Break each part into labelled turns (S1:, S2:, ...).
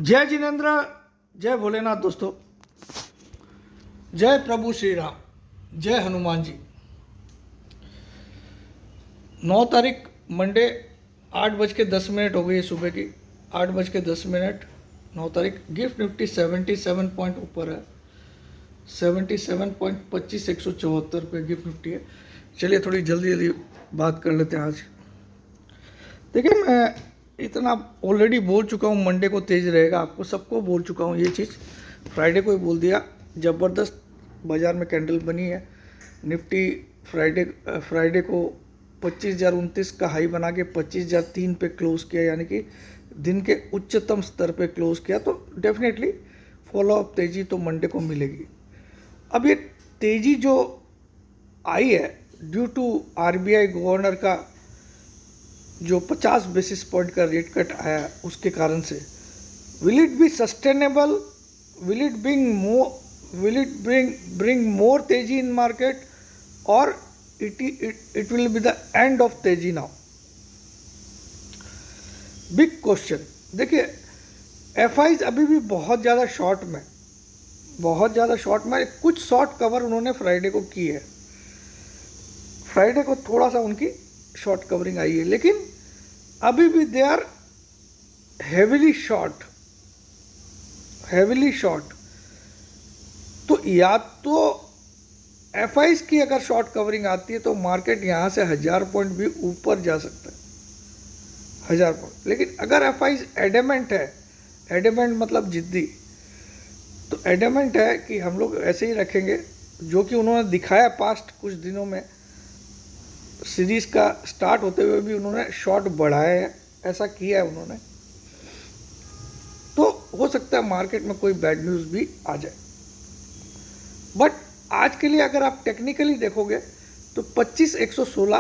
S1: जय जिनेन्द्र, जय भोलेनाथ दोस्तों, जय प्रभु श्री राम, जय हनुमान जी। 9 तारीख मंडे 8:10 हो गई है सुबह की, 8:10। 9 तारीख। गिफ्ट निफ्टी 77 पॉइंट ऊपर है, 77.25 174 पे गिफ्ट निफ्टी है। चलिए थोड़ी जल्दी जल्दी बात कर लेते हैं आज। देखिए, मैं इतना ऑलरेडी बोल चुका हूँ, मंडे को तेज रहेगा, आपको सबको बोल चुका हूँ ये चीज़। फ्राइडे को ही बोल दिया, ज़बरदस्त बाज़ार में कैंडल बनी है। निफ्टी फ्राइडे को 25,029 का हाई बना के 25,003 पे क्लोज़ किया, यानी कि दिन के उच्चतम स्तर पे क्लोज़ किया। तो डेफिनेटली फॉलो अप तेज़ी तो मंडे को मिलेगी। अब ये तेज़ी जो आई है ड्यू टू आरबीआई गवर्नर का जो 50 बेसिस पॉइंट का रेट कट आया, उसके कारण से will it be sustainable, will it bring more तेजी इन मार्केट, और it will be the end of तेजी नाउ? Big question. देखिए, एफआईज अभी भी बहुत ज़्यादा शॉर्ट में, कुछ शॉर्ट कवर उन्होंने फ्राइडे को की है। फ्राइडे को थोड़ा सा उनकी शॉर्ट कवरिंग आई है, लेकिन अभी भी दे आर हेविली शॉर्ट। तो या तो एफआईज की अगर शॉर्ट कवरिंग आती है तो मार्केट यहां से 1000 पॉइंट भी ऊपर जा सकता है, 1000 पॉइंट। लेकिन अगर एफआईज एडेमेंट है, एडेमेंट मतलब जिद्दी, तो एडेमेंट है कि हम लोग ऐसे ही रखेंगे, जो कि उन्होंने दिखाया पास्ट कुछ दिनों में। सीरीज का स्टार्ट होते हुए भी उन्होंने शॉर्ट बढ़ाया है, ऐसा किया है उन्होंने। तो हो सकता है मार्केट में कोई बैड न्यूज़ भी आ जाए, बट आज के लिए अगर आप टेक्निकली देखोगे तो 25,116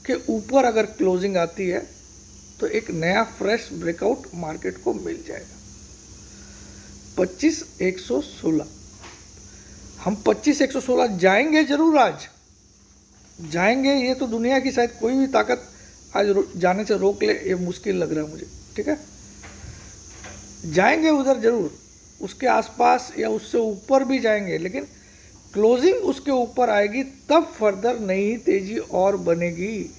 S1: के ऊपर अगर क्लोजिंग आती है तो एक नया फ्रेश ब्रेकआउट मार्केट को मिल जाएगा। 25,116, हम 25,116 जाएंगे जरूर, आज जाएंगे। ये तो दुनिया की शायद कोई भी ताकत आज जाने से रोक ले, ये मुश्किल लग रहा है मुझे। ठीक है, जाएंगे उधर जरूर, उसके आसपास या उससे ऊपर भी जाएंगे, लेकिन क्लोजिंग उसके ऊपर आएगी तब फर्दर नई तेजी और बनेगी,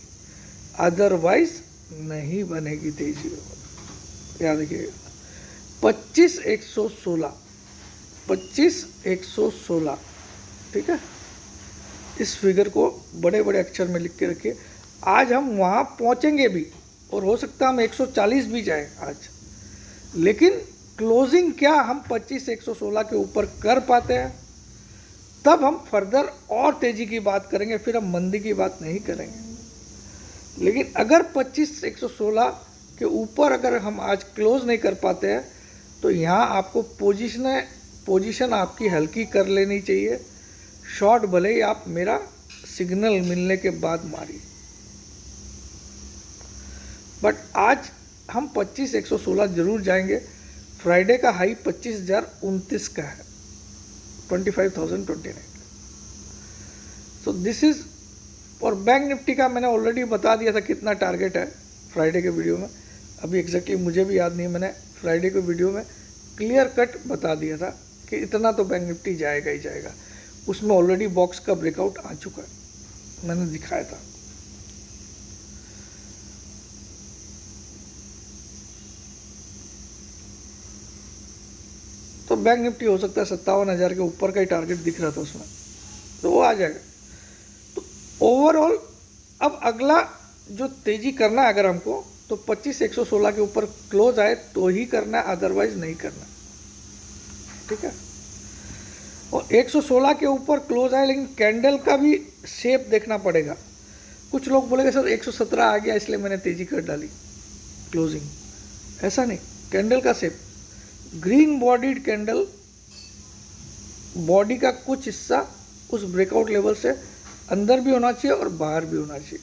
S1: अदरवाइज नहीं बनेगी तेजी। याद रखिएगा, 25,116, ठीक है। इस फिगर को बड़े बड़े अक्षर में लिख के रखिए। आज हम वहाँ पहुँचेंगे भी, और हो सकता है हम 140 भी जाएं आज, लेकिन क्लोजिंग क्या हम 25,116 के ऊपर कर पाते हैं, तब हम फर्दर और तेज़ी की बात करेंगे, फिर हम मंदी की बात नहीं करेंगे। लेकिन अगर 25,116 के ऊपर अगर हम आज क्लोज नहीं कर पाते हैं तो यहाँ आपको पोजीशन आपकी हल्की कर लेनी चाहिए। शॉर्ट भले ही आप मेरा सिग्नल मिलने के बाद मारिए, बट आज हम 25,116 जरूर जाएंगे। फ्राइडे का हाई 25,029 का है, 25,029। तो दिस इज। और बैंक निफ्टी का मैंने ऑलरेडी बता दिया था कितना टारगेट है फ्राइडे के वीडियो में। अभी एग्जैक्टली मुझे भी याद नहीं, मैंने फ्राइडे के वीडियो में क्लियर कट बता दिया था कि इतना तो बैंक निफ्टी जाएगा ही जाएगा। उसमें ऑलरेडी बॉक्स का ब्रेकआउट आ चुका है, मैंने दिखाया था। तो बैंक निफ्टी हो सकता है 57,000 के ऊपर का ही टारगेट दिख रहा था उसमें, तो वो आ जाएगा। तो ओवरऑल अब अगला जो तेजी करना है अगर हमको, तो 25,116 के ऊपर क्लोज आए तो ही करना है, अदरवाइज नहीं करना। ठीक है, और 116 के ऊपर क्लोज आए, लेकिन कैंडल का भी शेप देखना पड़ेगा। कुछ लोग बोलेंगे सर 117 आ गया इसलिए मैंने तेजी कर डाली क्लोजिंग, ऐसा नहीं। कैंडल का shape, green bodied candle, body का कुछ हिस्सा उस ब्रेकआउट लेवल से अंदर भी होना चाहिए और बाहर भी होना चाहिए,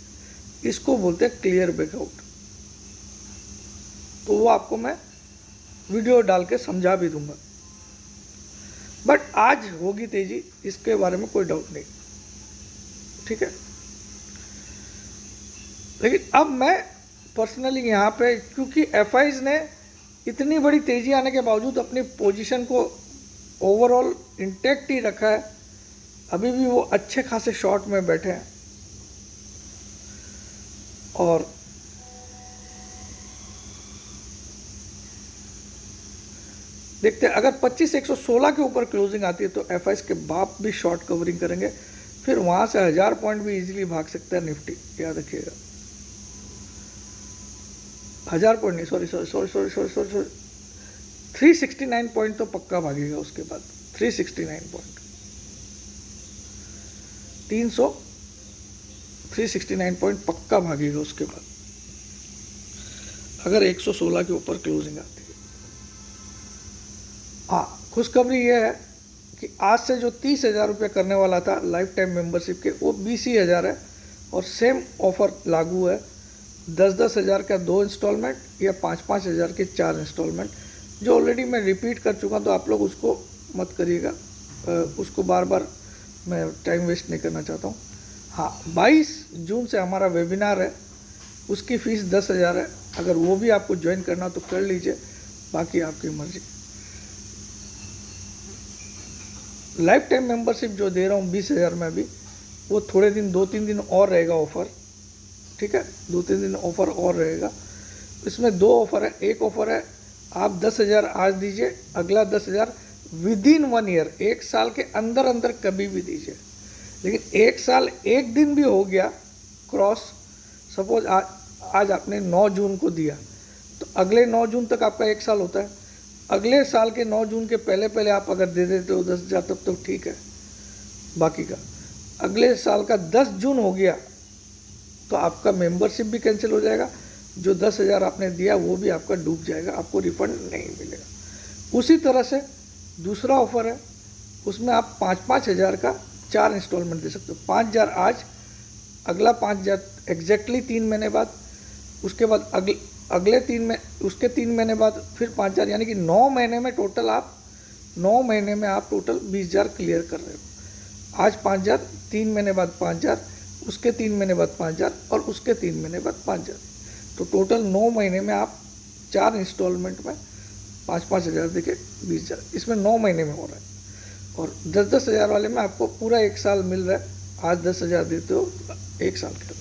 S1: इसको बोलते हैं क्लियर ब्रेकआउट। तो वो आपको मैं वीडियो डाल के समझा भी दूंगा, बट आज होगी तेजी, इसके बारे में कोई डाउट नहीं। ठीक है, लेकिन अब मैं पर्सनली यहाँ पे, क्योंकि एफआईज ने इतनी बड़ी तेजी आने के बावजूद अपनी पोजीशन को ओवरऑल इंटैक्ट ही रखा है, अभी भी वो अच्छे खासे शॉर्ट में बैठे हैं। और देखते हैं, अगर 25,116 के ऊपर क्लोजिंग आती है तो एफआईएस के बाप भी शॉर्ट कवरिंग करेंगे, फिर वहां से 1000 पॉइंट भी इजीली भाग सकता है निफ्टी, याद रखिएगा। 1000 पॉइंट नहीं, सॉरी 369 पॉइंट तो पक्का भागेगा उसके बाद। 369 पॉइंट 369 पॉइंट पक्का भागेगा उसके बाद, अगर 116 के ऊपर क्लोजिंग आती है। हाँ, खुशखबरी ये है कि आज से जो 30,000 रुपये करने वाला था लाइफ टाइम मेंबरशिप के, वो 20,000 है। और सेम ऑफर लागू है, 10-10 हज़ार का 2 इंस्टॉलमेंट या 5-5 हज़ार के 4 इंस्टॉलमेंट, जो ऑलरेडी मैं रिपीट कर चुका, तो आप लोग उसको मत करिएगा, उसको बार बार मैं टाइम वेस्ट नहीं करना चाहता हूँ। हाँ, 22 जून से हमारा वेबिनार है, उसकी फ़ीस 10,000 है। अगर वो भी आपको ज्वाइन करना तो कर लीजिए, बाकी आपकी मर्जी। लाइफ टाइम मेंबरशिप जो दे रहा हूँ 20,000 में अभी, वो थोड़े दिन 2-3 दिन और रहेगा ऑफ़र, ठीक है, 2-3 दिन ऑफ़र और रहेगा। इसमें 2 ऑफ़र है। एक ऑफ़र है, आप 10,000 आज दीजिए, अगला 10,000 विदिन 1 ईयर, 1 साल के अंदर अंदर कभी भी दीजिए। लेकिन 1 साल 1 दिन भी हो गया क्रॉस, सपोज आज आपने 9 जून को दिया, तो अगले 9 जून तक आपका 1 साल होता है। अगले साल के 9 जून के पहले आप अगर दे देते हो 10,000 तब तो ठीक है, बाकी का अगले साल का 10 जून हो गया तो आपका मेंबरशिप भी कैंसिल हो जाएगा, जो 10,000 आपने दिया वो भी आपका डूब जाएगा, आपको रिफंड नहीं मिलेगा। उसी तरह से दूसरा ऑफर है, उसमें आप 5-5 हज़ार का 4 इंस्टॉलमेंट दे सकते हो। 5,000 आज, अगला 5,000 एग्जैक्टली 3 महीने बाद, उसके बाद अगले 3 में उसके 3 महीने बाद फिर 5,000, यानी कि 9 महीने में टोटल आप 9 महीने में आप टोटल 20,000 क्लियर कर रहे हो। आज 5,000, 3 महीने बाद 5,000, उसके 3 महीने बाद 5,000 और उसके 3 महीने बाद 5,000, तो टोटल 9 महीने में आप 4 इंस्टॉलमेंट में 5-5 हज़ार देके 20,000, इसमें 9 महीने में हो रहा है। और 10-10 हज़ार वाले में आपको पूरा 1 साल मिल रहा है। आज 10,000 देते हो 1 साल के अंदर।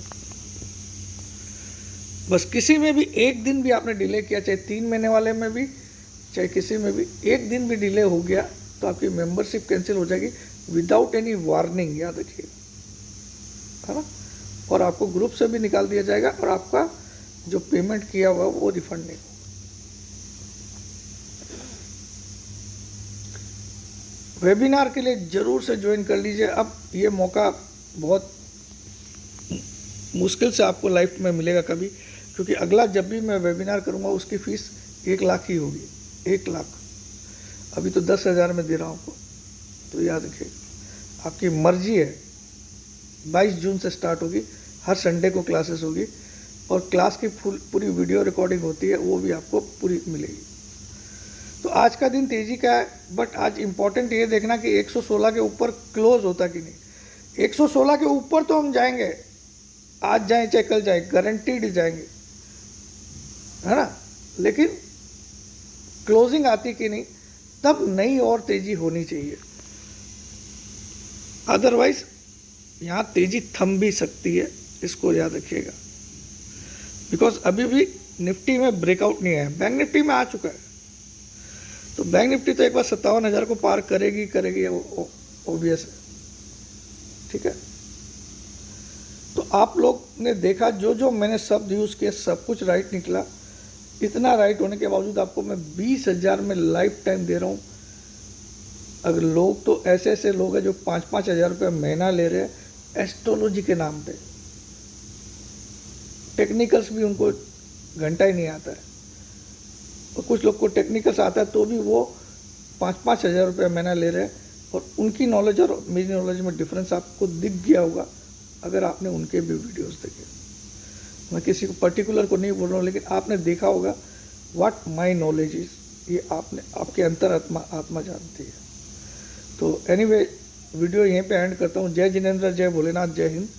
S1: बस किसी में भी 1 दिन भी आपने डिले किया, चाहे 3 महीने वाले में भी, चाहे किसी में भी 1 दिन भी डिले हो गया, तो आपकी मेंबरशिप कैंसिल हो जाएगी विदाउट एनी वार्निंग, याद रखिए, है ना। और आपको ग्रुप से भी निकाल दिया जाएगा और आपका जो पेमेंट किया हुआ वो रिफंड नहीं होगा। वेबिनार के लिए ज़रूर से ज्वाइन कर लीजिए। अब ये मौका बहुत मुश्किल से आपको लाइफ में मिलेगा कभी, क्योंकि अगला जब भी मैं वेबिनार करूँगा उसकी फ़ीस 1 लाख ही होगी, 1 लाख। अभी तो 10,000 में दे रहा हूँ आपको, तो याद रखिए, आपकी मर्जी है। 22 जून से स्टार्ट होगी, हर संडे को क्लासेस होगी और क्लास की पूरी वीडियो रिकॉर्डिंग होती है, वो भी आपको पूरी मिलेगी। तो आज का दिन तेज़ी का है, बट आज इम्पॉर्टेंट ये देखना कि 116 के ऊपर क्लोज होता कि नहीं। 116 के ऊपर तो हम जाएंगे, आज जाएं चाहे कल जाएं, गारंटीड जाएंगे, है ना। लेकिन क्लोजिंग आती कि नहीं, तब नई और तेज़ी होनी चाहिए, अदरवाइज यहाँ तेज़ी थम भी सकती है, इसको याद रखिएगा। बिकॉज अभी भी निफ्टी में ब्रेकआउट नहीं आया, बैंक निफ्टी में आ चुका है। तो बैंक निफ्टी तो एक बार 57,000 को पार करेगी ओबियस है, ठीक है। तो आप लोग ने देखा जो मैंने शब्द यूज़ किए सब कुछ राइट निकला। इतना राइट होने के बावजूद आपको मैं 20,000 में लाइफ टाइम दे रहा हूँ। अगर लोग तो ऐसे लोग हैं जो 5-5 हज़ार रुपये महीना ले रहे हैं एस्ट्रोलॉजी के नाम पे, टेक्निकल्स भी उनको घंटा ही नहीं आता है, और कुछ लोग को टेक्निकल्स आता है तो भी वो 5-5 हज़ार रुपये महीना ले रहे हैं। और उनकी नॉलेज और मेरी नॉलेज में डिफरेंस आपको दिख गया होगा अगर आपने उनके भी वीडियोस देखे। मैं किसी को पर्टिकुलर को नहीं बोल रहा हूँ, लेकिन आपने देखा होगा व्हाट माय नॉलेज इज़, ये आपके अंतर आत्मा जानती है। तो एनीवे वीडियो यहीं पे एंड करता हूँ। जय जिनेंद्र, जय भोलेनाथ, जय हिंद।